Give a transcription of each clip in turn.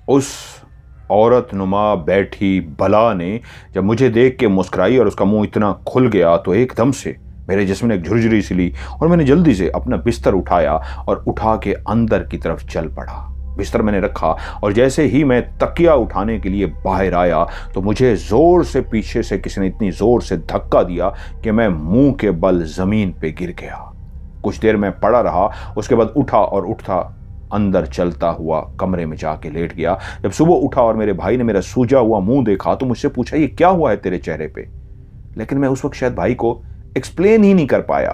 उस औरत नुमा बैठी बला ने जब मुझे देख के मुस्कुराई और उसका मुंह इतना खुल गया तो एकदम से मेरे जिस्म ने एक झुरझुरी सी ली और मैंने जल्दी से अपना बिस्तर उठाया और उठा के अंदर की तरफ चल पड़ा। बिस्तर मैंने रखा और जैसे ही मैं तकिया उठाने के लिए बाहर आया तो मुझे जोर से पीछे से किसी ने इतनी जोर से धक्का दिया कि मैं मुंह के बल जमीन पे गिर गया। कुछ देर मैं पड़ा रहा, उसके बाद उठा और उठता अंदर चलता हुआ कमरे में जाके लेट गया। जब सुबह उठा और मेरे भाई ने मेरा सूजा हुआ मुंह देखा तो मुझसे पूछा, ये क्या हुआ है तेरे चेहरे पे? लेकिन मैं उस वक्त शायद भाई को एक्सप्लेन ही नहीं कर पाया,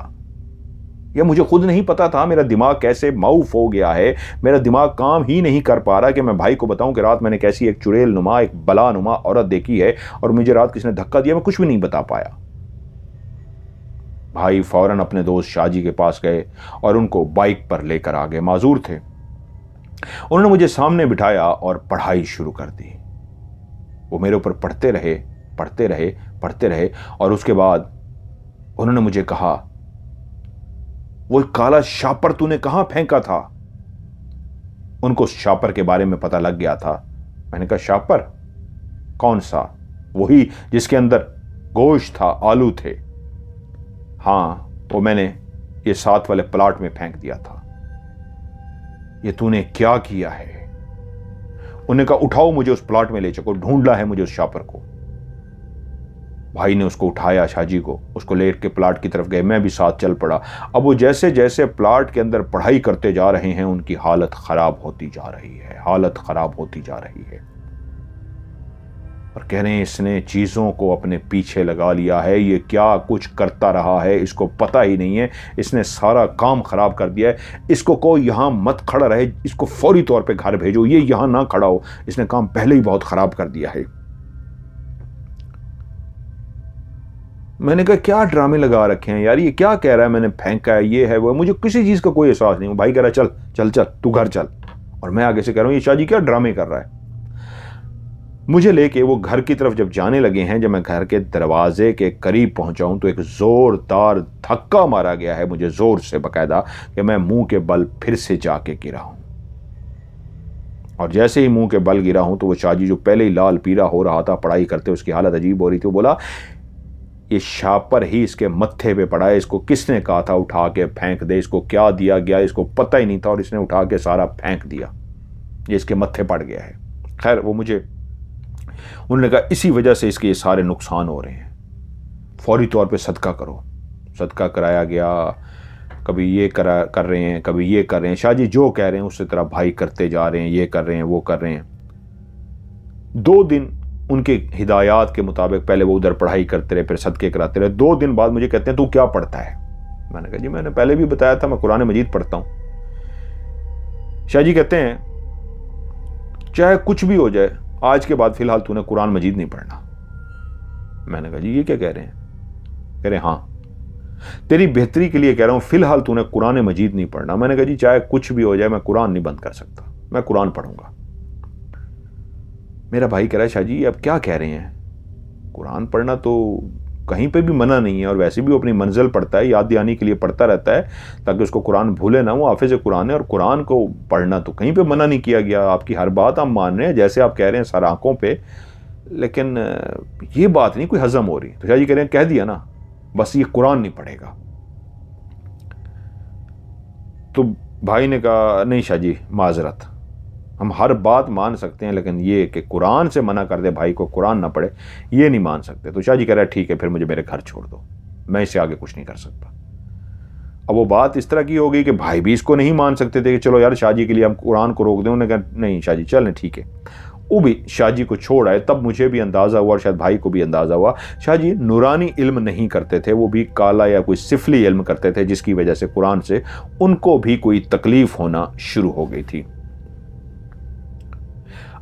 या मुझे खुद नहीं पता था मेरा दिमाग कैसे माउफ हो गया है। मेरा दिमाग काम ही नहीं कर पा रहा कि मैं भाई को बताऊं कि रात मैंने कैसी एक चुड़ैल नुमा, एक बला नुमा औरत देखी है और मुझे रात किसने धक्का दिया। मैं कुछ भी नहीं बता पाया। भाई फौरन अपने दोस्त शाहजी के पास गए और उनको बाइक पर लेकर आ गए। माजूर थे। उन्होंने मुझे सामने बिठाया और पढ़ाई शुरू कर दी। वो मेरे ऊपर पढ़ते रहे पढ़ते रहे पढ़ते रहे और उसके बाद उन्होंने मुझे कहा, वो काला शापर तूने कहां फेंका था? उनको शापर के बारे में पता लग गया था। मैंने कहा, शापर कौन सा? वही जिसके अंदर गोश्त था, आलू थे। हाँ, वो मैंने ये 7 वाले प्लाट में फेंक दिया था। ये तूने क्या किया है? उन्होंने कहा, उठाओ मुझे उस प्लाट में ले चलो, ढूंढना है मुझे उस शापर को। भाई ने उसको उठाया, शाहजी को, उसको लेट के प्लाट की तरफ गए। मैं भी साथ चल पड़ा। अब वो जैसे जैसे प्लाट के अंदर पढ़ाई करते जा रहे हैं उनकी हालत खराब होती जा रही है, हालत खराब होती जा रही है। और कह रहे हैं इसने चीज़ों को अपने पीछे लगा लिया है, ये क्या कुछ करता रहा है इसको पता ही नहीं है, इसने सारा काम खराब कर दिया है। इसको कोई यहाँ मत खड़ा रहे, इसको फौरी तौर पे घर भेजो, ये यहाँ ना खड़ा हो, इसने काम पहले ही बहुत खराब कर दिया है। मैंने कहा, क्या ड्रामे लगा रखे हैं यार, ये क्या कह रहा है मैंने फेंका है, ये है वो। मुझे किसी चीज़ का कोई एहसास नहीं। भाई कह रहा है चल चल चल तू घर चल, और मैं आगे से कह रहा हूँ ये शाहजी क्या ड्रामे कर रहा है। मुझे लेके वो घर की तरफ जब जाने लगे हैं, जब मैं घर के दरवाजे के करीब पहुंचा हूं तो एक जोरदार धक्का मारा गया है मुझे, जोर से बकायदा, कि मैं मुंह के बल फिर से जाके गिरा हूं। और जैसे ही मुंह के बल गिरा हूं तो वो शाहजी जो पहले ही लाल पीला हो रहा था पढ़ाई करते, उसकी हालत अजीब हो रही थी, वो बोला, ये शापर ही इसके मत्थे पे पड़ा है, इसको किसने कहा था उठा के फेंक दे, इसको क्या दिया गया इसको पता ही नहीं था और इसने उठा के सारा फेंक दिया, ये इसके मत्थे पड़ गया है। खैर वो मुझे, उन्होंने कहा इसी वजह से इसके ये सारे नुकसान हो रहे हैं, फौरी तौर पे सदका करो। सदका कराया गया, कभी ये कर रहे हैं, कभी ये कर रहे हैं। शाहजी जो कह रहे हैं उससे तरह भाई करते जा रहे हैं, ये कर रहे हैं, वो कर रहे हैं। 2 दिन उनके हिदायत के मुताबिक पहले वो उधर पढ़ाई करते रहे, फिर सदके कराते रहे। 2 दिन बाद मुझे कहते हैं तू क्या पढ़ता है? मैंने कहा, जी मैंने पहले भी बताया था मैं कुरान मजीद पढ़ता हूं। शाहजी कहते हैं, चाहे कुछ भी हो जाए आज के बाद फिलहाल तूने कुरान मजीद नहीं पढ़ना। मैंने कहा, जी ये क्या कह रहे हैं? कह रहे हैं, हाँ तेरी बेहतरी के लिए कह रहा हूं, फिलहाल तूने कुरान मजीद नहीं पढ़ना। मैंने कहा, जी चाहे कुछ भी हो जाए मैं कुरान नहीं बंद कर सकता, मैं कुरान पढ़ूंगा। मेरा भाई कह रहा है, शाहजी अब क्या कह रहे हैं, कुरान पढ़ना तो कहीं पे भी मना नहीं है, और वैसे भी वो अपनी मंजिल पढ़ता है, याद दिलाने के लिए पढ़ता रहता है ताकि उसको कुरान भूले ना, वो हाफिज़ कुरान है, और कुरान को पढ़ना तो कहीं पे मना नहीं किया गया। आपकी हर बात हम मान रहे हैं, जैसे आप कह रहे हैं सर आंखों पे, लेकिन ये बात नहीं कोई हजम हो रही। तो शाहजी कह रहे हैं, कह दिया ना, बस ये कुरान नहीं पढ़ेगा। तो भाई ने कहा, नहीं शाहजी माजरत, हम हर बात मान सकते हैं, लेकिन ये कि कुरान से मना कर दे भाई को कुरान ना पढ़े, ये नहीं मान सकते। तो शाहजी कह रहा है, ठीक है फिर मुझे मेरे घर छोड़ दो, मैं इससे आगे कुछ नहीं कर सकता। अब वो बात इस तरह की हो गई कि भाई भी इसको नहीं मान सकते थे कि चलो यार शाहजी के लिए हम कुरान को रोक दें। उन्होंने कहा, नहीं शाहजी चलें, ठीक है। वो भी शाहजी को छोड़ आए। तब मुझे भी अंदाज़ा हुआ और शायद भाई को भी अंदाज़ा हुआ, शाहजी नूरानी इल्म नहीं करते थे, वो भी काला या कोई सिफली इल्म करते थे, जिसकी वजह से कुरान से उनको भी कोई तकलीफ होना शुरू हो गई थी।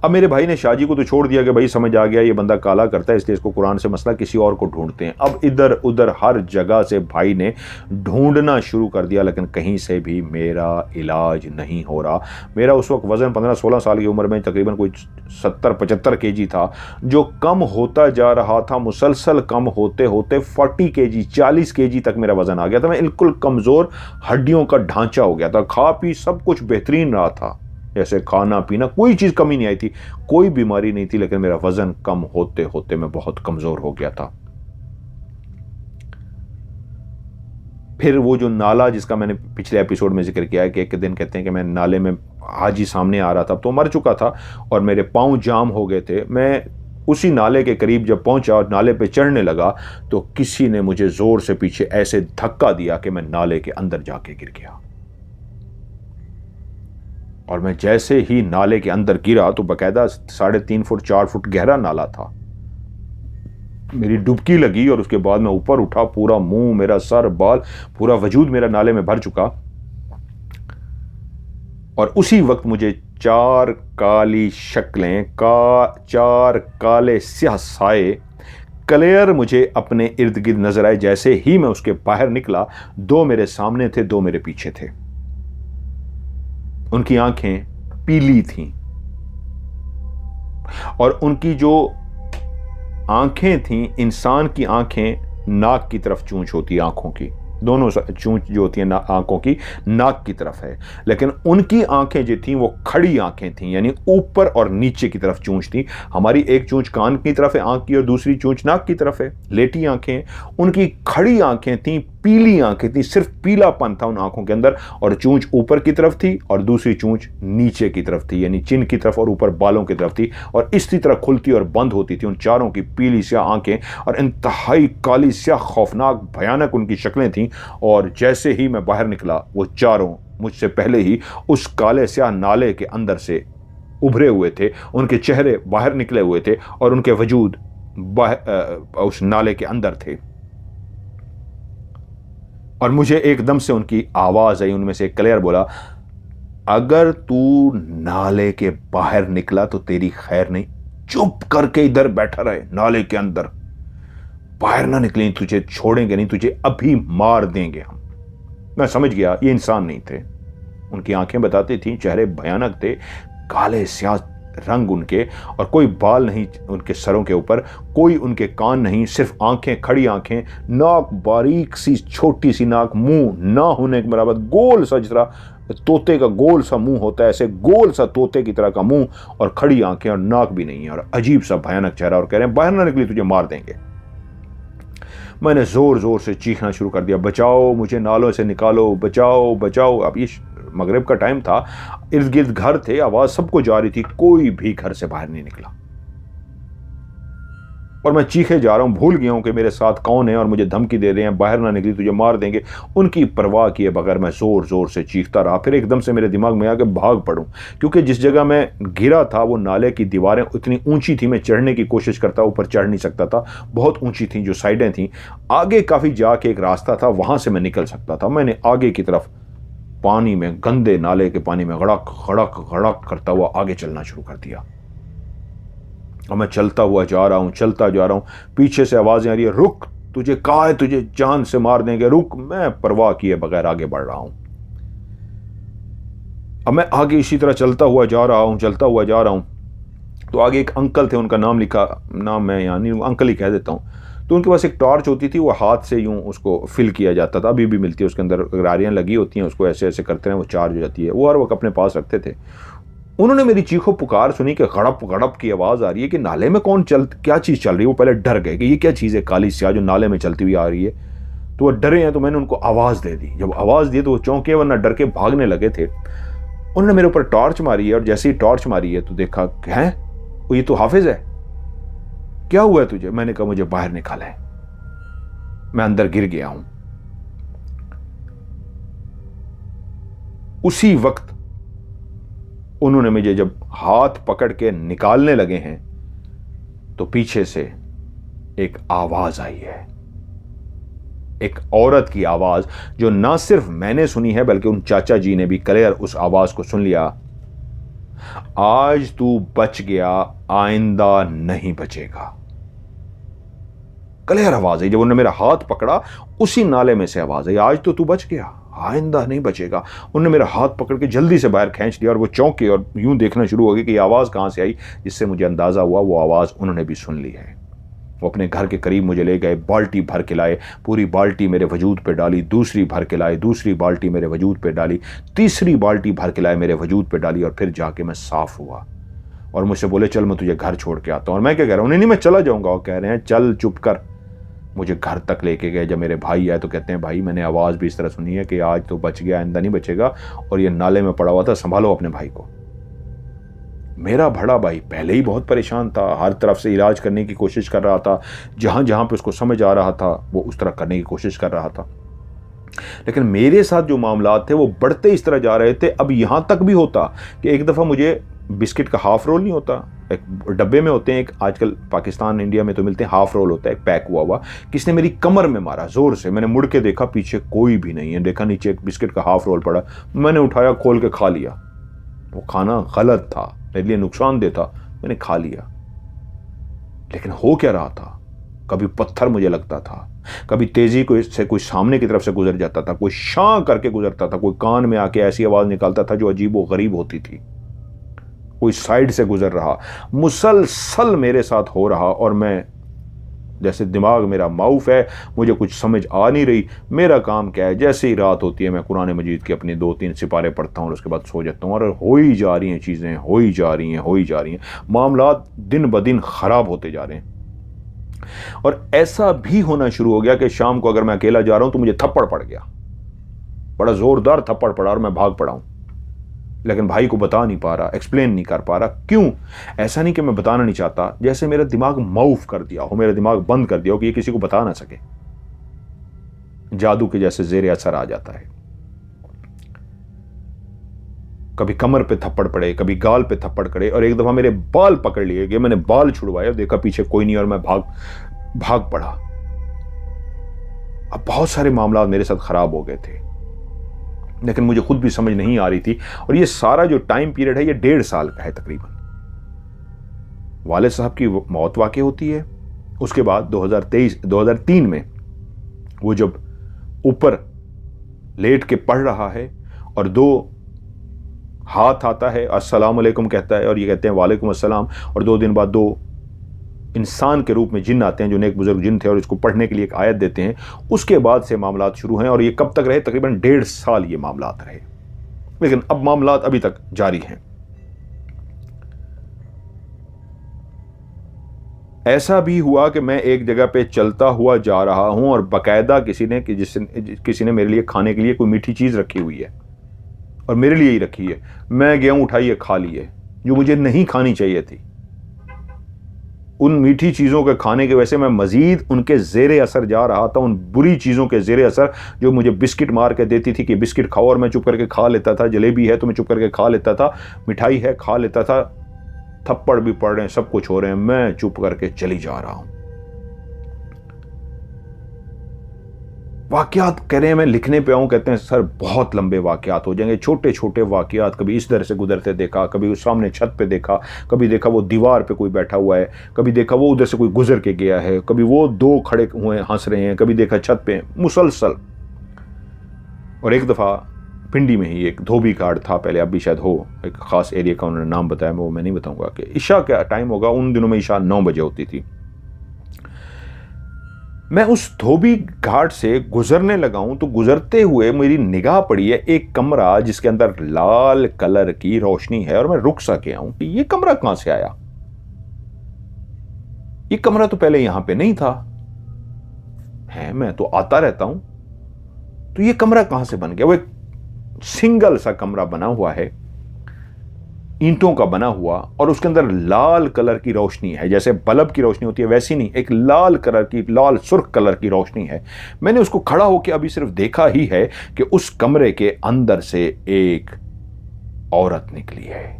अब मेरे भाई ने शाहजी को तो छोड़ दिया कि भाई समझ आ गया ये बंदा काला करता है, इसलिए इसको कुरान से मसला, किसी और को ढूंढते हैं। अब इधर उधर हर जगह से भाई ने ढूंढना शुरू कर दिया, लेकिन कहीं से भी मेरा इलाज नहीं हो रहा। मेरा उस वक्त वज़न 15-16 साल की उम्र में तकरीबन कोई 70-75 kg था, जो कम होता जा रहा था, मुसलसल कम होते होते 40 kg 40 kg तक मेरा वज़न आ गया था। मैं बिल्कुल कमज़ोर, हड्डियों का ढांचा हो गया था। खा पी सब कुछ बेहतरीन रहा था, ऐसे खाना पीना कोई चीज़ कमी नहीं आई थी, कोई बीमारी नहीं थी, लेकिन मेरा वज़न कम होते होते मैं बहुत कमज़ोर हो गया था। फिर वो जो नाला जिसका मैंने पिछले एपिसोड में जिक्र किया है कि एक दिन कहते हैं कि मैं नाले में हाजी सामने आ रहा था, तो मर चुका था और मेरे पाँव जाम हो गए थे। मैं उसी नाले के करीब जब पहुंचा और नाले पे चढ़ने लगा तो किसी ने मुझे जोर से पीछे ऐसे धक्का दिया कि मैं नाले के अंदर जाके गिर गया। और मैं जैसे ही नाले के अंदर गिरा तो बाकायदा 3.5 फुट 4 फुट गहरा नाला था। मेरी डुबकी लगी और उसके बाद मैं ऊपर उठा, पूरा मुंह, मेरा सर, बाल, पूरा वजूद मेरा नाले में भर चुका। और उसी वक्त मुझे 4 काली शक्लें, 4 काले स्याह साए क्लियर मुझे इर्द गिर्द नजर आए। जैसे ही मैं उसके बाहर निकला, 2 मेरे सामने थे, 2 मेरे पीछे थे। उनकी आंखें पीली थीं और उनकी जो आंखें थीं, इंसान की आंखें नाक की तरफ चूंच होती है, आंखों की दोनों चूंच जो होती है आंखों की नाक की तरफ है, लेकिन उनकी आंखें जो थीं वो खड़ी आंखें थीं, यानी ऊपर और नीचे की तरफ चूंच थी। हमारी एक चूंच कान की तरफ है आंख की और दूसरी चूंच नाक की तरफ है, लेटी आंखें। उनकी खड़ी आंखें थीं, पीली आंखें थीं, सिर्फ पीलापन था उन आंखों के अंदर, और चूंच ऊपर की तरफ थी और दूसरी चूंच नीचे की तरफ थी, यानी चिन की तरफ और ऊपर बालों की तरफ थी, और इसी तरह खुलती और बंद होती थी उन चारों की पीली स्याह आंखें। और इंतहाई काली स्याह खौफनाक भयानक उनकी शक्लें थीं। और जैसे ही मैं बाहर निकला, वो चारों मुझसे पहले ही उस काले स्याह नाले के अंदर से उभरे हुए थे, उनके चेहरे बाहर निकले हुए थे और उनके वजूद उस नाले के अंदर थे। और मुझे एकदम से उनकी आवाज आई, उनमें से एक क्लियर बोला, अगर तू नाले के बाहर निकला तो तेरी खैर नहीं, चुप करके इधर बैठा रहे, नाले के अंदर बाहर ना निकले, तुझे छोड़ेंगे नहीं, तुझे अभी मार देंगे हम। मैं समझ गया ये इंसान नहीं थे। उनकी आंखें बताती थी, चेहरे भयानक थे, काले स्याह रंग उनके, और कोई बाल नहीं उनके सरों के ऊपर, कोई उनके कान नहीं, सिर्फ आंखें, खड़ी आंखें, नाक बारीक सी छोटी सी नाक, मुंह ना होने के बराबर गोल सा, जिस तरह तोते का गोल सा मुंह होता है, ऐसे गोल सा तोते की तरह का मुंह, और खड़ी आंखें और नाक भी नहीं है, और अजीब सा भयानक चेहरा, और कह रहे हैं बाहर ना निकली तुझे मार देंगे। मैंने जोर जोर से चीखना शुरू कर दिया, बचाओ मुझे, नालों से निकालो, बचाओ बचाओ। अब ये मगरिब का टाइम था, इर्द गिर्द घर थे, आवाज सबको जा रही थी, कोई भी घर से बाहर नहीं निकला। और मैं चीखे जा रहा हूं, भूल गया हूं कि मेरे साथ कौन है और मुझे धमकी दे रहे हैं, बाहर ना निकली तुझे मार देंगे। उनकी परवाह किए बगैर मैं जोर जोर से चीखता रहा। फिर एकदम से मेरे दिमाग में आया कि भाग पड़ूं, क्योंकि जिस जगह मैं गिरा था वो नाले की दीवारें इतनी ऊंची थी, मैं चढ़ने की कोशिश करता, ऊपर चढ़ नहीं सकता था, बहुत ऊंची थी जो साइडें थी। आगे काफी जाके एक रास्ता था, वहां से मैं निकल सकता था। मैंने आगे की तरफ पानी में, गंदे नाले के पानी में गड़क गड़क गड़क करता हुआ आगे चलना शुरू कर दिया। और मैं चलता हुआ जा रहा हूं, चलता जा रहा हूं, पीछे से आवाजें आ रही है, रुक, तुझे कहा है तुझे जान से मार देंगे, रुक। मैं परवाह किए बगैर आगे बढ़ रहा हूं। अब मैं आगे इसी तरह चलता हुआ जा रहा हूं, चलता हुआ जा रहा हूं, तो आगे एक अंकल थे, उनका नाम लिखा, नाम मैं यानी अंकल ही कह देता हूं। तो उनके पास एक टॉर्च होती थी, वो हाथ से यूं उसको फिल किया जाता था, अभी भी मिलती है, उसके अंदर रारियां लगी होती हैं, उसको ऐसे ऐसे करते हैं, वो चार्ज हो जाती है, वो हर वक्त अपने पास रखते थे। उन्होंने मेरी चीखो पुकार सुनी कि गड़प गड़प की आवाज आ रही है, कि नाले में क्या चीज चल रही है। वो पहले डर गए कि ये क्या चीज है काली स्याह जो नाले में चलती हुई आ रही है, तो वो डरे हैं। तो मैंने उनको आवाज दे दी। जब आवाज दी तो वो चौंके, वरना डर के भागने लगे थे। उन्होंने मेरे ऊपर टॉर्च मारी है, और जैसे ही टॉर्च मारी है तो देखा, है ये तो हाफिज है, क्या हुआ है तुझे? मैंने कहा मुझे बाहर निकाला है, मैं अंदर गिर गया हूं। उसी वक्त उन्होंने मुझे जब हाथ पकड़ के निकालने लगे हैं तो पीछे से एक आवाज आई है, एक औरत की आवाज, जो ना सिर्फ मैंने सुनी है बल्कि उन चाचा जी ने भी क्लियर उस आवाज को सुन लिया। आज तू बच गया, आइंदा नहीं बचेगा। क्लियर आवाज आई। जब उन्होंने मेरा हाथ पकड़ा, उसी नाले में से आवाज आई, आज तो तू बच गया, आइंदा नहीं बचेगा। उन्होंने मेरा हाथ पकड़ के जल्दी से बाहर खींच लिया, और वो चौंके और यूं देखना शुरू हो गए कि ये आवाज कहां से आई, जिससे मुझे अंदाजा हुआ वो आवाज उन्होंने भी सुन ली है। वो अपने घर के करीब मुझे ले गए, बाल्टी भर के लाए, पूरी बाल्टी मेरे वजूद पे डाली, दूसरी भर के लाए, दूसरी बाल्टी मेरे वजूद पे डाली, तीसरी बाल्टी भर के लाए, मेरे वजूद पे डाली, और फिर जाके मैं साफ हुआ। और मुझसे बोले चल मैं तुझे घर छोड़ के आता हूँ। और मैं क्या कह रहा हूँ, नहीं मैं चला जाऊँगा। और कह रहे हैं चल चुप कर। मुझे घर तक लेके गए। जब मेरे भाई आए तो कहते हैं भाई मैंने आवाज़ भी इस तरह सुनी है कि आज तो बच गया, आइंदा नहीं बचेगा, और ये नाले में पड़ा हुआ था, संभालो अपने भाई को। मेरा बड़ा भाई पहले ही बहुत परेशान था, हर तरफ से इलाज करने की कोशिश कर रहा था, जहाँ जहाँ पे उसको समझ आ रहा था वो उस तरह करने की कोशिश कर रहा था। लेकिन मेरे साथ जो मामला थे वो बढ़ते इस तरह जा रहे थे। अब यहाँ तक भी होता कि एक दफ़ा मुझे बिस्किट का हाफ रोल नहीं होता, एक डब्बे में होते हैं, एक आजकल पाकिस्तान इंडिया में तो मिलते हैं, हाफ रोल होता है एक पैक हुआ हुआ, किसने मेरी कमर में मारा ज़ोर से। मैंने मुड़ के देखा, पीछे कोई भी नहीं है, देखा नीचे एक बिस्किट का हाफ रोल पड़ा, मैंने उठाया, खोल के खा लिया। वो खाना गलत था, मेरे लिए नुकसानदेह था, मैंने खा लिया। लेकिन हो क्या रहा था, कभी पत्थर मुझे लगता था, कभी तेजी से कोई सामने की तरफ से गुजर जाता था, कोई शां करके गुजरता था, कोई कान में आके ऐसी आवाज निकालता था जो अजीब व गरीब होती थी, कोई साइड से गुजर रहा, मुसलसल मेरे साथ हो रहा। और मैं जैसे दिमाग मेरा माउफ है, मुझे कुछ समझ आ नहीं रही। मेरा काम क्या है, जैसे ही रात होती है मैं कुरान मजीद के अपने 2-3 सिपारे पढ़ता हूँ और उसके बाद सो जाता हूँ। और हो ही जा रही हैं चीज़ें, हो ही जा रही हैं, मामलात दिन ब दिन ख़राब होते जा रहे हैं। और ऐसा भी होना शुरू हो गया कि शाम को अगर मैं अकेला जा रहा हूँ तो मुझे थप्पड़ पड़ गया, बड़ा ज़ोरदार थप्पड़ पड़ा, और मैं भाग पड़ा हूँ। लेकिन भाई को बता नहीं पा रहा, एक्सप्लेन नहीं कर पा रहा। क्यों? ऐसा नहीं कि मैं बताना नहीं चाहता, जैसे मेरा दिमाग माउफ कर दिया हो, मेरा दिमाग बंद कर दिया हो कि ये किसी को बता ना सके, जादू के जैसे जेर असर आ जाता है। कभी कमर पे थप्पड़ पड़े, कभी गाल पे थप्पड़ पड़े, और एक दफा मेरे बाल पकड़ लिए गए, मैंने बाल छुड़वाए, देखा पीछे कोई नहीं और मैं भाग पड़ा। अब बहुत सारे मामला मेरे साथ खराब हो गए थे, लेकिन मुझे खुद भी समझ नहीं आ रही थी। और ये सारा जो टाइम पीरियड है ये 1.5 साल का है तकरीबन। वालिद साहब की मौत वाक़ई होती है, उसके बाद 2003 में वो जब ऊपर लेट के पढ़ रहा है और 2 हाथ आता है, अस्सलाम वालेकुम कहता है, और ये कहते हैं वालेकुम अस्सलाम, और 2 दिन बाद 2 इंसान के रूप में जिन आते हैं जो नेक बुजुर्ग जिन थे, और इसको पढ़ने के लिए एक आयत देते हैं। उसके बाद से मामलात शुरू हैं, और ये कब तक रहे? तकरीबन 1.5 साल ये मामलात रहे। लेकिन अब मामलात अभी तक जारी हैं। ऐसा भी हुआ कि मैं एक जगह पे चलता हुआ जा रहा हूं और बाकायदा किसी ने मेरे लिए खाने के लिए कोई मीठी चीज रखी हुई है, और मेरे लिए ही रखी है। मैं गया, उठाई, खा ली है, जो मुझे नहीं खानी चाहिए थी। उन मीठी चीज़ों के खाने के वजह से मैं मज़ीद उनके ज़ेरे असर जा रहा था, उन बुरी चीज़ों के ज़ेरे असर जो मुझे बिस्किट मार के देती थी कि बिस्किट खाओ, और मैं चुप करके खा लेता था। जलेबी है तो मैं चुप करके खा लेता था, मिठाई है खा लेता था, थप्पड़ भी पड़ रहे हैं, सब कुछ हो रहे हैं, मैं चुप करके चली जा रहा हूँ। वाक़यात कह रहे हैं, मैं लिखने पे आऊँ, कहते हैं सर बहुत लंबे वाक़यात हो जाएंगे, छोटे छोटे वाक़यात। कभी इस दर से गुजरते देखा, कभी उस सामने छत पे देखा, कभी देखा वो दीवार पे कोई बैठा हुआ है, कभी देखा वो उधर से कोई गुजर के गया है, कभी वो 2 खड़े हुए हंस रहे हैं, कभी देखा छत पे, मुसलसल। और एक दफ़ा पिंडी में ही एक धोबी घाट था, पहले अब भी शायद हो, एक ख़ास एरिया का उन्होंने नाम बताया, वो मैं नहीं बताऊँगा, कि इशा का टाइम होगा, उन दिनों में इशा 9 बजे होती थी। मैं उस धोबी घाट से गुजरने लगा हूं तो गुजरते हुए मेरी निगाह पड़ी है एक कमरा जिसके अंदर लाल कलर की रोशनी है, और मैं रुक सा गया हूं कि ये कमरा कहां से आया। ये कमरा तो पहले यहां पे नहीं था, है मैं तो आता रहता हूं, तो ये कमरा कहां से बन गया। वो एक सिंगल सा कमरा बना हुआ है, ईंटों का बना हुआ, और उसके अंदर लाल कलर की रोशनी है, जैसे बल्ब की रोशनी होती है वैसी नहीं, एक लाल कलर की, लाल सुर्ख कलर की रोशनी है। मैंने उसको खड़ा होकर अभी सिर्फ देखा ही है कि उस कमरे के अंदर से एक औरत निकली है।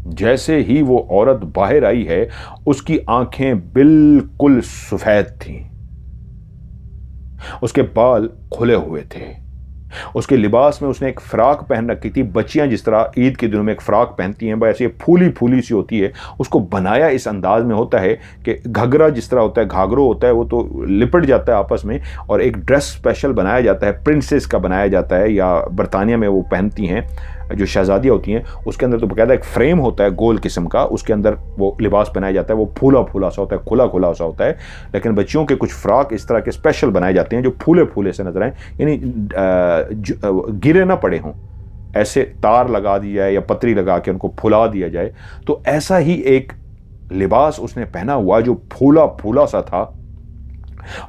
जैसे ही वो औरत बाहर आई है, उसकी आंखें बिल्कुल सफेद थीं, उसके बाल खुले हुए थे, उसके लिबास में उसने एक फ्राक पहन रखी थी। बच्चियां जिस तरह ईद के दिनों में एक फ्राक पहनती हैं, वैसे ये फूली फूली सी होती है। उसको बनाया इस अंदाज में होता है कि घघरा जिस तरह होता है, घाघरो होता है, वो तो लिपट जाता है आपस में, और एक ड्रेस स्पेशल बनाया जाता है, प्रिंसेस का बनाया जाता है, या बरतानिया में वो पहनती हैं, जो शहजादियाँ होती हैं उसके अंदर तो बाकायदा एक फ्रेम होता है गोल किस्म का, उसके अंदर वो लिबास पहनाया जाता है, वो फूला फूला सा होता है, खुला खुला सा होता है। लेकिन बच्चियों के कुछ फ्रॉक इस तरह के स्पेशल बनाए जाते हैं जो फूले फूले से नजर आए, यानी गिरे ना पड़े हों, ऐसे तार लगा दी जाए या पतरी लगा के उनको फुला दिया जाए। तो ऐसा ही एक लिबास उसने पहना हुआ जो फूला फूला सा था,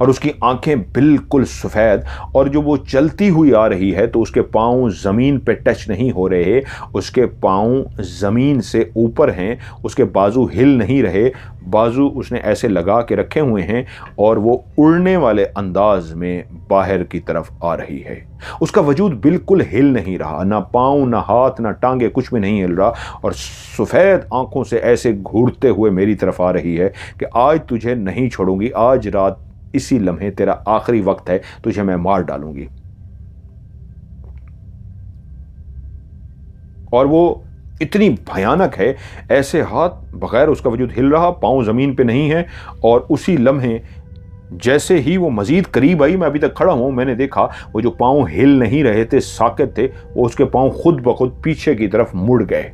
और उसकी आंखें बिल्कुल सफ़ेद, और जो वो चलती हुई आ रही है तो उसके पाँव ज़मीन पे टच नहीं हो रहे, उसके पाँव ज़मीन से ऊपर हैं, उसके बाजू हिल नहीं रहे, बाजू उसने ऐसे लगा के रखे हुए हैं, और वो उड़ने वाले अंदाज में बाहर की तरफ आ रही है। उसका वजूद बिल्कुल हिल नहीं रहा, ना पाँव ना हाथ ना टांगे, कुछ भी नहीं हिल रहा, और सफ़ेद आंखों से ऐसे घूरते हुए मेरी तरफ आ रही है कि आज तुझे नहीं छोड़ूंगी, आज रात इसी लम्हे तेरा आखिरी वक्त है, तुझे मैं मार डालूंगी। और वो इतनी भयानक है, ऐसे हाथ, बगैर उसका वजूद हिल रहा, पांव जमीन पे नहीं है, और उसी लम्हे जैसे ही वो मजीद करीब आई, मैं अभी तक खड़ा हूं, मैंने देखा वो जो पांव हिल नहीं रहे थे, साकित थे, वो उसके पांव खुद ब खुद पीछे की तरफ मुड़ गए।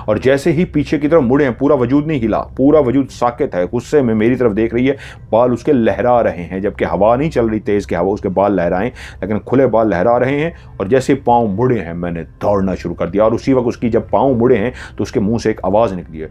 और जैसे ही पीछे की तरफ मुड़े हैं, पूरा वजूद नहीं हिला, पूरा वजूद साकित है, गुस्से में मेरी तरफ देख रही है, बाल उसके लहरा रहे हैं, जबकि हवा नहीं चल रही तेज की हवा उसके बाल लहराएं, लेकिन खुले बाल लहरा रहे हैं। और जैसे पाँव मुड़े हैं मैंने दौड़ना शुरू कर दिया, और उसी वक्त उसकी जब पाँव मुड़े हैं तो उसके मुंह से एक आवाज़ निकली है,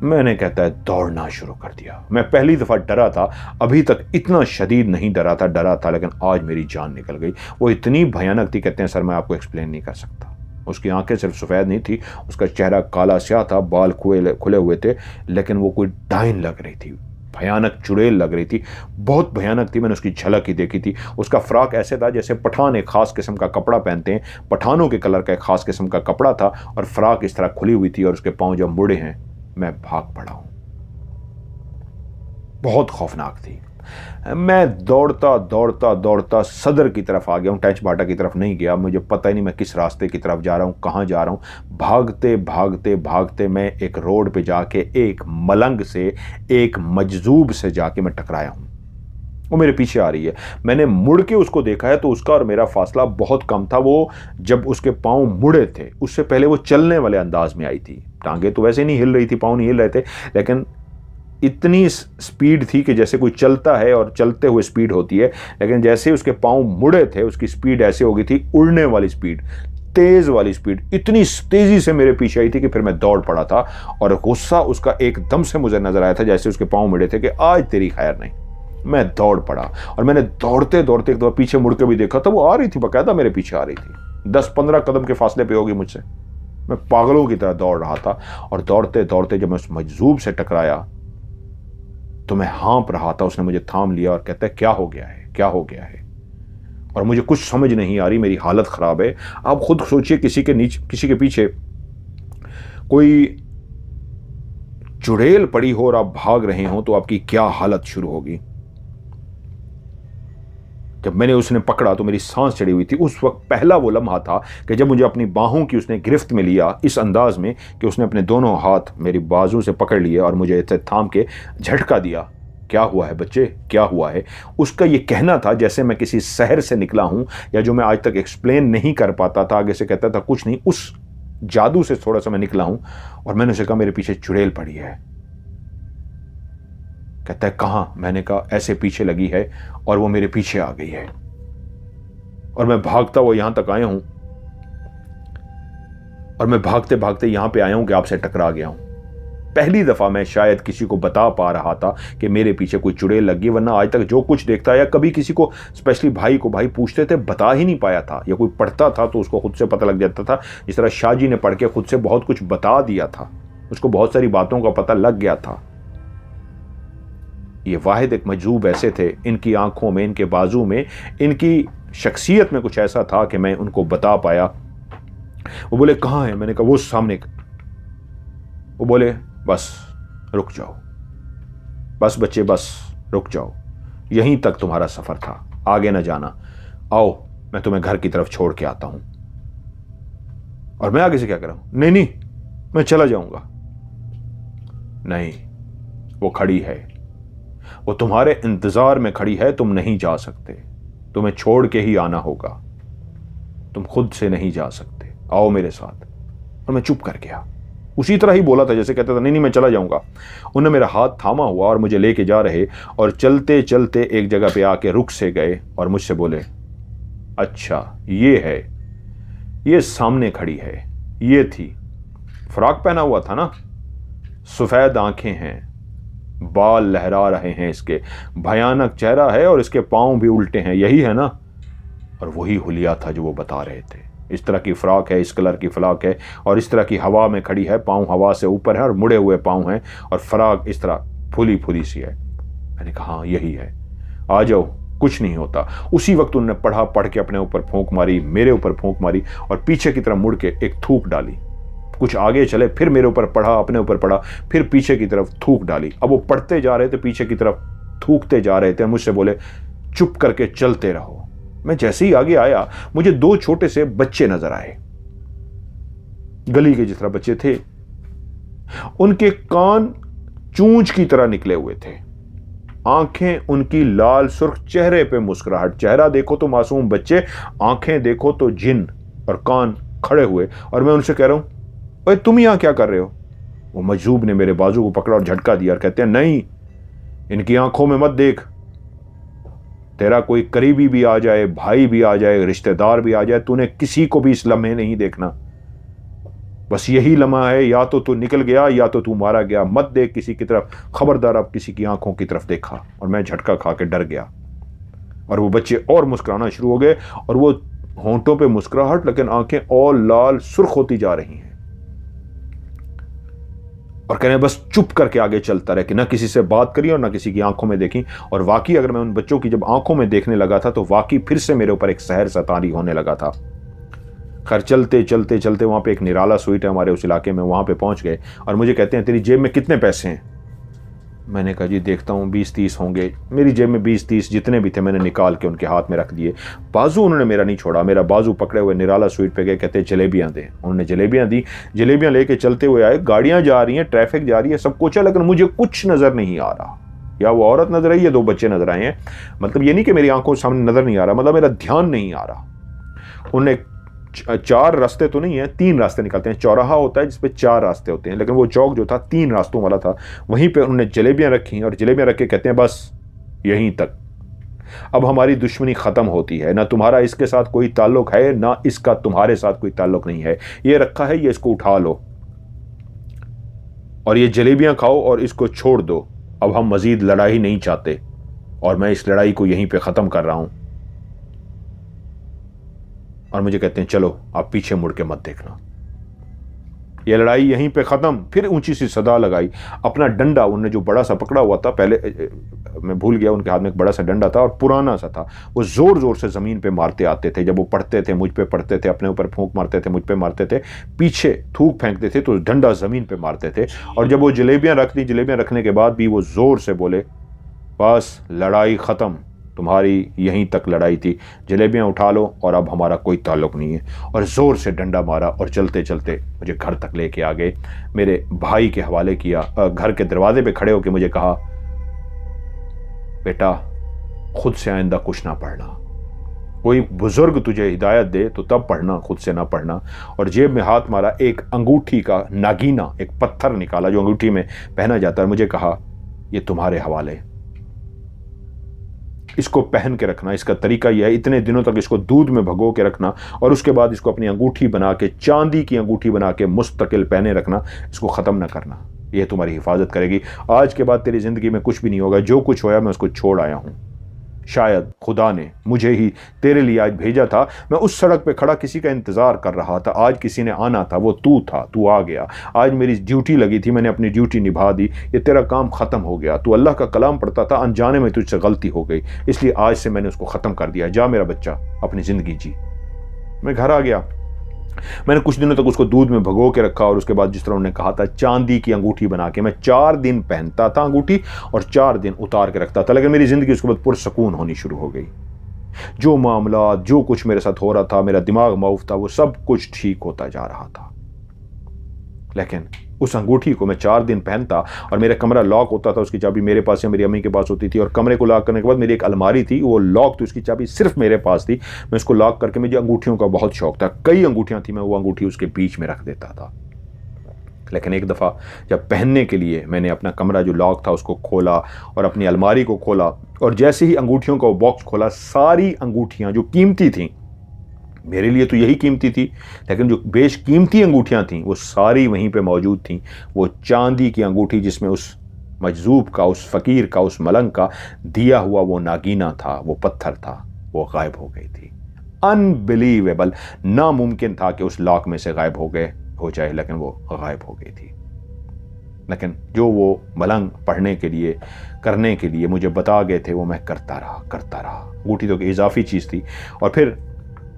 मैंने कहता है दौड़ना शुरू कर दिया। मैं पहली दफ़ा डरा था, अभी तक इतना शदीद नहीं डरा था, लेकिन आज मेरी जान निकल गई। वो इतनी भयानक थी, कहते हैं सर मैं आपको एक्सप्लेन नहीं कर सकता। उसकी आंखें सिर्फ सफ़ेद नहीं थी, उसका चेहरा काला स्याह था, बाल खुले हुए थे, लेकिन वो कोई डाइन लग रही थी, भयानक चुड़ैल लग रही थी, बहुत भयानक थी। मैंने उसकी झलक ही देखी थी। उसका फ्रॉक ऐसे था जैसे पठान एक ख़ास किस्म का कपड़ा पहनते हैं, पठानों के कलर का एक ख़ास किस्म का कपड़ा था, और फ्रॉक इस तरह खुली हुई थी, और उसके पाँव जब मुड़े हैं मैं भाग पड़ा हूं। बहुत खौफनाक थी। मैं दौड़ता सदर की तरफ आ गया हूं, टैंच बाटा की तरफ नहीं गया। मुझे पता ही नहीं मैं किस रास्ते की तरफ जा रहा हूं, कहां जा रहा हूं। भागते मैं एक रोड पे जाके एक मलंग से, एक मजजूब से जाके मैं टकराया हूं। वो मेरे पीछे आ रही है। मैंने मुड़ के उसको देखा है तो उसका और मेरा फासला बहुत कम था। वो जब उसके पाँव मुड़े थे उससे पहले वो चलने वाले अंदाज में आई थी। टांगे तो वैसे नहीं हिल रही थी, पाँव नहीं हिल रहे थे, लेकिन इतनी स्पीड थी कि जैसे कोई चलता है और चलते हुए स्पीड होती है, लेकिन जैसे उसके पाँव मुड़े थे उसकी स्पीड ऐसे हो गई थी, उड़ने वाली स्पीड, तेज वाली स्पीड। इतनी तेजी से मेरे पीछे आई थी कि फिर मैं दौड़ पड़ा था, और गुस्सा उसका एकदम से मुझे नजर आया था जैसे उसके पाँव मुड़े थे कि आज तेरी खैर नहीं। मैं दौड़ पड़ा, और मैंने दौड़ते एक दफा पीछे मुड़ के भी देखा तो वो आ रही थी, बाकायदा मेरे पीछे आ रही थी, 10-15 कदम के फासले पे होगी मुझसे। मैं पागलों की तरह दौड़ रहा था, और दौड़ते जब मैं उस मजजूब से टकराया तो मैं हाँप रहा था। उसने मुझे थाम लिया और कहता है क्या हो गया है। और मुझे कुछ समझ नहीं आ रही, मेरी हालत खराब है। आप खुद सोचिए, किसी के पीछे कोई चुड़ैल पड़ी हो और आप भाग रहे हो तो आपकी क्या हालत शुरू होगी। जब मैंने उसने पकड़ा तो मेरी सांस चढ़ी हुई थी। उस वक्त पहला वो लम्हा था कि जब मुझे अपनी बाहों की उसने गिरफ्त में लिया, इस अंदाज में कि उसने अपने दोनों हाथ मेरी बाजू से पकड़ लिए और मुझे ऐसे थाम के झटका दिया। क्या हुआ है बच्चे, क्या हुआ है। उसका ये कहना था जैसे मैं किसी शहर से निकला हूं, या जो मैं आज तक एक्सप्लेन नहीं कर पाता था, आगे से कहता था कुछ नहीं, उस जादू से थोड़ा सा मैं निकला हूं। और मैंने उसे कहा मेरे पीछे चुड़ैल पड़ी है। कहता है कहां। मैंने कहा ऐसे पीछे लगी है, और वो मेरे पीछे आ गई है, और मैं भागता हुआ यहां तक आया हूं, और मैं भागते भागते यहां पे आया हूं कि आपसे टकरा गया हूं। पहली दफा मैं शायद किसी को बता पा रहा था कि मेरे पीछे कोई चुड़ैल लगी, वरना आज तक जो कुछ देखता या कभी किसी को, स्पेशली भाई को, भाई पूछते थे बता ही नहीं पाया था, या कोई पढ़ता था तो उसको खुद से पता लग जाता था। जिस तरह शाहजी ने पढ़ के खुद से बहुत कुछ बता दिया था, उसको बहुत सारी बातों का पता लग गया था। ये वाहिद एक मजजूब ऐसे थे, इनकी आंखों में, इनके बाजू में, इनकी शख्सियत में कुछ ऐसा था कि मैं उनको बता पाया। वो बोले कहाँ है। मैंने कहा वो सामने। वो बोले बस रुक जाओ, बस बच्चे बस रुक जाओ, यहीं तक तुम्हारा सफर था, आगे न जाना, आओ मैं तुम्हें घर की तरफ छोड़ के आता हूं। और मैं आगे से क्या करूं। नहीं मैं चला जाऊंगा। नहीं, वो खड़ी है, वो तुम्हारे इंतजार में खड़ी है, तुम नहीं जा सकते। तुम्हें छोड़ के ही आना होगा, तुम खुद से नहीं जा सकते, आओ मेरे साथ। और मैं चुप कर गया। उसी तरह ही बोला था जैसे कहता था नहीं नहीं मैं चला जाऊंगा। उन्होंने मेरा हाथ थामा हुआ और मुझे लेके जा रहे, और चलते चलते एक जगह पे आके रुक से गए और मुझसे बोले, अच्छा ये है, ये सामने खड़ी है, ये थी, फ्रॉक पहना हुआ था ना, सफेद आंखें हैं, बाल लहरा रहे हैं, इसके भयानक चेहरा है और इसके पांव भी उल्टे हैं, यही है ना। और वही हुलिया था जो वो बता रहे थे। इस तरह की फ्रॉक है, इस कलर की फ्रॉक है, और इस तरह की हवा में खड़ी है, पांव हवा से ऊपर है और मुड़े हुए पांव हैं, और फ्रॉक इस तरह फुली फुली सी है। मैंने कहा हाँ यही है, आ जाओ, कुछ नहीं होता। उसी वक्त उन्होंने पढ़ के अपने ऊपर फूंक मारी, मेरे ऊपर फूंक मारी, और पीछे की तरफ मुड़ के एक थूक डाली। कुछ आगे चले, फिर मेरे ऊपर पढ़ा, अपने ऊपर पढ़ा, फिर पीछे की तरफ थूक डाली। अब वो पढ़ते जा रहे थे, पीछे की तरफ थूकते जा रहे थे। मुझसे बोले चुप करके चलते रहो। मैं जैसे ही आगे आया, मुझे 2 छोटे से बच्चे नजर आए, गली के जिस तरह बच्चे थे। उनके कान चूंच की तरह निकले हुए थे, आंखें उनकी लाल सुर्ख, चेहरे पे मुस्कुराहट। चेहरा देखो तो मासूम बच्चे, आंखें देखो तो जिन, और कान खड़े हुए। और मैं उनसे कह रहा हूं, ओए तुम यहां क्या कर रहे हो? वो मजजूब ने मेरे बाजू को पकड़ा और झटका दिया और कहते हैं, नहीं, इनकी आंखों में मत देख। तेरा कोई करीबी भी आ जाए, भाई भी आ जाए, रिश्तेदार भी आ जाए, तूने किसी को भी इस लम्हे नहीं देखना। बस यही लम्हा है, या तो तू निकल गया या तो तू मारा गया। मत देख किसी की तरफ, खबरदार अब किसी की आंखों की तरफ देखा। और मैं झटका खा के डर गया। और वो बच्चे और मुस्कुराना शुरू हो गए, और वो होंठों पे मुस्कुराहट, लेकिन आंखें और लाल सुर्ख होती जा रही हैं। और कहने बस चुप करके आगे चलता रहे, कि ना किसी से बात करी और ना किसी की आंखों में देखी। और वाकई अगर मैं उन बच्चों की जब आंखों में देखने लगा था तो वाकई फिर से मेरे ऊपर एक सहर सतारी होने लगा था। खैर चलते चलते चलते वहां पे एक निराला स्वीट है हमारे उस इलाके में, वहां पे पहुंच गए। और मुझे कहते हैं, तेरी जेब में कितने पैसे हैं? मैंने कहा जी देखता हूँ 20-30 होंगे। मेरी जेब में 20-30 जितने भी थे मैंने निकाल के उनके हाथ में रख दिए। बाजू उन्होंने मेरा नहीं छोड़ा, मेरा बाजू पकड़े हुए निराला स्वीट पे गए, कहते जलेबियां दें। उन्होंने जलेबियां दी, जलेबियां लेके चलते हुए आए। गाड़ियां जा रही हैं, ट्रैफिक जा रही है, सब कुछ है, लेकिन मुझे कुछ नजर नहीं आ रहा। या वो औरत नजर आई, या 2 बच्चे नजर आए हैं। मतलब ये नहीं कि मेरी आंखों सामने नजर नहीं आ रहा, मतलब मेरा ध्यान नहीं आ रहा। उन्हें 4 रास्ते तो नहीं है, 3 रास्ते निकलते हैं। चौराहा होता है जिसपे 4 रास्ते होते हैं, लेकिन वो चौक जो था 3 रास्तों वाला था। वहीं पे उन्होंने जलेबियां रखी, और जलेबियां रख के कहते हैं बस यहीं तक, अब हमारी दुश्मनी खत्म होती है। ना तुम्हारा इसके साथ कोई ताल्लुक है, ना इसका तुम्हारे साथ कोई ताल्लुक नहीं है। ये रखा है, ये इसको उठा लो और ये जलेबियां खाओ और इसको छोड़ दो। अब हम मजीद लड़ाई नहीं चाहते, और मैं इस लड़ाई को यहीं पे खत्म कर रहा हूं। और मुझे कहते हैं चलो आप पीछे मुड़ के मत देखना, ये लड़ाई यहीं पे खत्म। फिर ऊंची सी सदा लगाई। अपना डंडा उन्होंने जो बड़ा सा पकड़ा हुआ था, पहले मैं भूल गया, उनके हाथ में एक बड़ा सा डंडा था और पुराना सा था। वो जोर जोर से जमीन पे मारते आते थे। जब वो पढ़ते थे मुझ पे पढ़ते थे, अपने ऊपर फूंक मारते थे, मुझ पे मारते थे, पीछे थूक फेंकते थे तो डंडा जमीन पे मारते थे। और जब वो जलेबियां रख दी, जलेबियां रखने के बाद भी वो जोर से बोले बस लड़ाई खत्म, तुम्हारी यहीं तक लड़ाई थी, जलेबियां उठा लो और अब हमारा कोई ताल्लुक नहीं है। और जोर से डंडा मारा और चलते चलते मुझे घर तक लेके आ गए। मेरे भाई के हवाले किया। घर के दरवाजे पे खड़े होकर मुझे कहा, बेटा खुद से आइंदा कुछ ना पढ़ना, कोई बुजुर्ग तुझे हिदायत दे तो तब पढ़ना, खुद से ना पढ़ना। और जेब में हाथ मारा, एक अंगूठी का नागीना, एक पत्थर निकाला जो अंगूठी में पहना जाता है। मुझे कहा ये तुम्हारे हवाले, इसको पहन के रखना। इसका तरीका यह है, इतने दिनों तक इसको दूध में भगो के रखना और उसके बाद इसको अपनी अंगूठी बना के, चांदी की अंगूठी बना के मुस्तकिल पहने रखना, इसको ख़त्म ना करना। यह तुम्हारी हिफाजत करेगी। आज के बाद तेरी ज़िंदगी में कुछ भी नहीं होगा। जो कुछ होया मैं उसको छोड़ आया हूँ। शायद खुदा ने मुझे ही तेरे लिए आज भेजा था। मैं उस सड़क पे खड़ा किसी का इंतज़ार कर रहा था। आज किसी ने आना था, वो तू था, तू आ गया। आज मेरी ड्यूटी लगी थी, मैंने अपनी ड्यूटी निभा दी। ये तेरा काम ख़त्म हो गया। तू अल्लाह का कलाम पढ़ता था, अनजाने में तुझसे गलती हो गई, इसलिए आज से मैंने उसको ख़त्म कर दिया। जा मेरा बच्चा, अपनी ज़िंदगी जी। मैं घर आ गया। मैंने कुछ दिनों तक उसको दूध में भगो के रखा और उसके बाद जिस तरह उन्होंने कहा था, चांदी की अंगूठी बना के मैं 4 दिन पहनता था अंगूठी और 4 दिन उतार के रखता था। लेकिन मेरी जिंदगी उसके बाद पुरसकून होनी शुरू हो गई। जो मामला, जो कुछ मेरे साथ हो रहा था, मेरा दिमाग मऊफ था, वो सब कुछ ठीक होता जा रहा था। लेकिन उस अंगूठी को मैं 4 दिन पहनता और मेरा कमरा लॉक होता था, उसकी चाबी मेरे पास या मेरी अम्मी के पास होती थी, और कमरे को लॉक करने के बाद मेरी एक अलमारी थी, वो लॉक थी, उसकी चाबी सिर्फ मेरे पास थी। मैं उसको लॉक करके, मुझे अंगूठियों का बहुत शौक था, कई अंगूठियां थी, मैं वो अंगूठी उसके बीच में रख देता था। लेकिन एक दफ़ा जब पहनने के लिए मैंने अपना कमरा जो लॉक था उसको खोला और अपनी अलमारी को खोला, और जैसे ही अंगूठियों का वो बॉक्स खोला, सारी अंगूठियां जो कीमती थीं, मेरे लिए तो यही कीमती थी, लेकिन जो बेशकीमती अंगूठियां थीं वो सारी वहीं पे मौजूद थीं। वो चांदी की अंगूठी जिसमें उस मजजूब का, उस फ़कीर का, उस मलंग का दिया हुआ वो नागीना था, वो पत्थर था, वो गायब हो गई थी। अनबिलीवेबल, नामुमकिन था कि उस लॉक में से गायब हो जाए, लेकिन वो गायब हो गई थी। लेकिन जो वो मलंग पढ़ने के लिए, करने के लिए मुझे बता गए थे, वो मैं करता रहा। अंगूठी तो इजाफी चीज़ थी। और फिर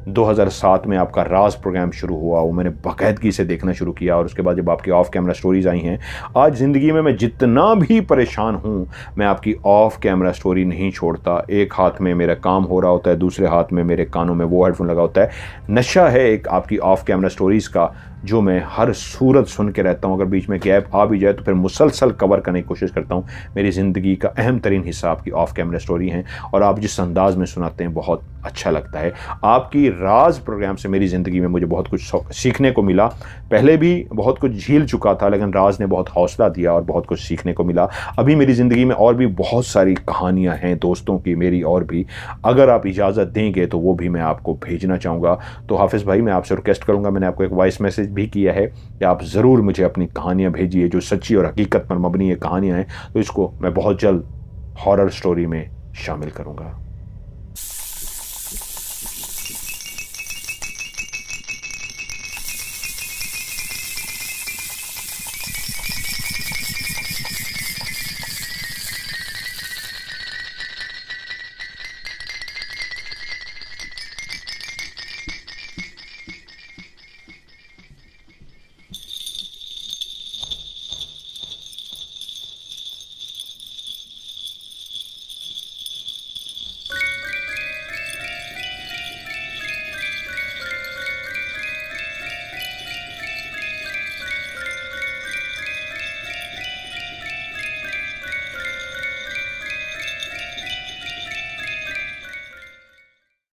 2007 में आपका राज प्रोग्राम शुरू हुआ, वो मैंने बाकायदगी से देखना शुरू किया, और उसके बाद जब आपकी ऑफ कैमरा स्टोरीज आई हैं, आज ज़िंदगी में मैं जितना भी परेशान हूँ, मैं आपकी ऑफ कैमरा स्टोरी नहीं छोड़ता। एक हाथ में मेरा काम हो रहा होता है, दूसरे हाथ में मेरे कानों में वो हेडफोन लगा होता है। नशा है एक आपकी ऑफ कैमरा स्टोरीज़ का, जो मैं हर सूरत सुन के रहता हूँ। अगर बीच में गैप आ भी जाए तो फिर मुसलसल कवर करने की कोशिश करता हूँ। मेरी ज़िंदगी का अहम तरीन हिस्सा आपकी ऑफ कैमरा स्टोरी हैं, और आप जिस अंदाज में सुनाते हैं बहुत अच्छा लगता है। आपकी राज प्रोग्राम से मेरी ज़िंदगी में मुझे बहुत कुछ सीखने को मिला। पहले भी बहुत कुछ झील चुका था, लेकिन राज ने बहुत हौसला दिया और बहुत कुछ सीखने को मिला। अभी मेरी ज़िंदगी में और भी बहुत सारी कहानियाँ हैं दोस्तों की, मेरी और भी, अगर आप इजाज़त देंगे तो वो भी मैं आपको भेजना चाहूँगा। तो हाफिज़ भाई, मैं आपसे रिक्वेस्ट करूँगा, मैंने आपको एक वॉइस मैसेज भी किया है कि आप ज़रूर मुझे अपनी कहानियाँ भेजिए जो सच्ची और हकीकत पर मबनी ये कहानियाँ हैं, तो इसको मैं बहुत जल्द हॉरर स्टोरी में शामिल करूँगा।